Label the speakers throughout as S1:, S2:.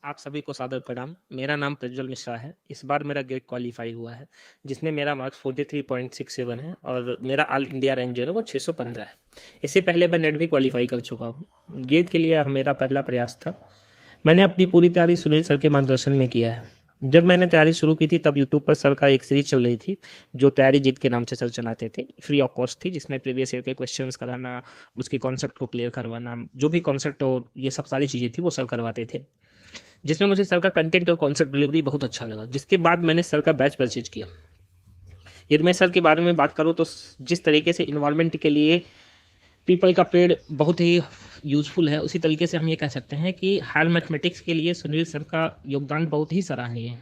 S1: आप सभी को सादर प्रणाम। मेरा नाम प्रज्वल मिश्रा है। इस बार मेरा गेट क्वालीफाई हुआ है, जिसमें मेरा मार्क्स 43.67 है और मेरा ऑल इंडिया रैंक जो है वो 615 है। इससे पहले मैं नेट भी क्वालीफाई कर चुका हूँ। गेट के लिए मेरा पहला प्रयास था। मैंने अपनी पूरी तैयारी सुनील सर के मार्गदर्शन में किया है। जब मैंने तैयारी शुरू की थी तब यूट्यूब पर सर का एक सीरीज चल रही थी, जो तैयारी जीत के नाम से सर चलाते थे। फ्री ऑफ कॉस्ट थी, जिसमें प्रीवियस ईयर के क्वेश्चंस कराना, उसके कॉन्सेप्ट को क्लियर करवाना, जो भी कॉन्सेप्ट और ये सब सारी चीज़ें थी वो सर करवाते थे। जिसमें मुझे सर का कंटेंट और कॉन्सेप्ट डिलीवरी बहुत अच्छा लगा, जिसके बाद मैंने सर का बैच परचेज किया। यदि मैं सर के बारे में बात करूँ तो जिस तरीके से इन्वायरमेंट के लिए पीपल का पेड़ बहुत ही यूजफुल है, उसी तरीके से हम ये कह सकते हैं कि हायर मैथमेटिक्स के लिए सुनील सर का योगदान बहुत ही सराहनीय है।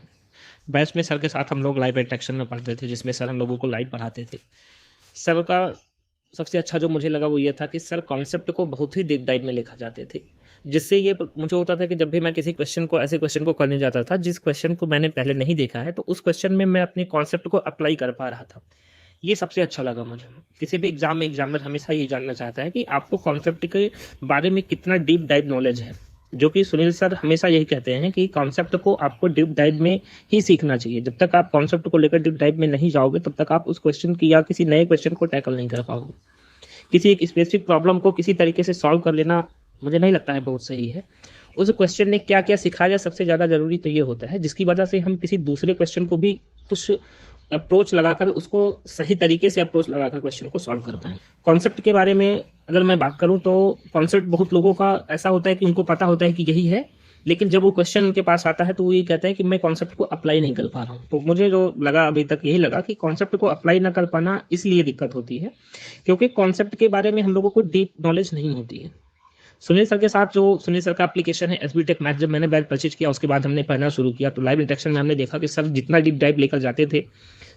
S1: बैच में सर के साथ हम लोग लाइव इंटरेक्शन में पढ़ते थे, जिसमें सर हम लोगों को लाइव पढ़ाते थे। सर का सबसे अच्छा जो मुझे लगा वो ये था कि सर कॉन्सेप्ट को बहुत ही डीप डाइव में लिखा जाते थे, जिससे ये मुझे होता था कि जब भी मैं किसी क्वेश्चन को ऐसे क्वेश्चन को करने जाता था जिस क्वेश्चन को मैंने पहले नहीं देखा है, तो उस क्वेश्चन में मैं अपने कॉन्सेप्ट को अप्लाई कर पा रहा था। ये सबसे अच्छा लगा मुझे। किसी भी एग्जाम में एग्जामिनर हमेशा ये जानना चाहता है कि आपको कॉन्सेप्ट के बारे में कितना डीप डाइव नॉलेज है, जो कि सुनील सर हमेशा यही कहते हैं कि कॉन्सेप्ट को आपको डीप डाइव में ही सीखना चाहिए। जब तक आप कॉन्सेप्ट को लेकर डीप डाइव में नहीं जाओगे तब तक आप उस क्वेश्चन की या किसी नए क्वेश्चन को टैकल नहीं कर पाओगे। किसी एक स्पेसिफिक प्रॉब्लम को किसी तरीके से सॉल्व कर लेना मुझे नहीं लगता है बहुत सही है। उस क्वेश्चन ने क्या क्या सिखाया, सबसे ज़्यादा ज़रूरी तो ये होता है जिसकी वजह से हम किसी दूसरे क्वेश्चन को भी कुछ अप्रोच लगाकर, उसको सही तरीके से अप्रोच लगाकर क्वेश्चन को सॉल्व कर पाएँ। कॉन्सेप्ट के बारे में अगर मैं बात करूँ तो कॉन्सेप्ट बहुत लोगों का ऐसा होता है कि उनको पता होता है कि यही है, लेकिन जब वो क्वेश्चन उनके पास आता है तो वो ये कहते हैं कि मैं कॉन्सेप्ट को अप्लाई नहीं कर पा रहा हूँ। तो मुझे जो लगा अभी तक यही लगा कि कॉन्सेप्ट को अप्लाई ना कर पाना इसलिए दिक्कत होती है क्योंकि कॉन्सेप्ट के बारे में हम लोगों को डीप नॉलेज नहीं होती है। सुनील सर के साथ जो सुनील सर का एप्लीकेशन है एसबी टेक मैथ, जब मैंने बैच परचेज किया उसके बाद हमने पढ़ना शुरू किया तो लाइव इंटरेक्शन में हमने देखा कि सर जितना डीप डाइव लेकर जाते थे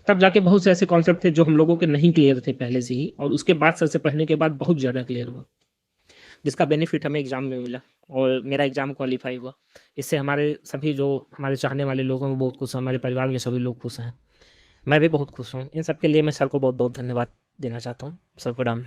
S1: तब जाके बहुत से ऐसे कॉन्सेप्ट थे जो हम लोगों के नहीं क्लियर थे पहले से ही, और उसके बाद सर से पढ़ने के बाद बहुत ज़्यादा क्लियर हुआ, जिसका बेनिफिट हमें एग्जाम में मिला और मेरा एग्जाम क्वालिफाई हुआ। इससे हमारे सभी जो हमारे चाहने वाले लोग हैं वो बहुत खुश हैं, हमारे परिवार के सभी लोग खुश हैं। मैं भी बहुत खुश हूँ। इन सब के लिए मैं सर को बहुत बहुत धन्यवाद देना चाहता हूँ। सर को राम।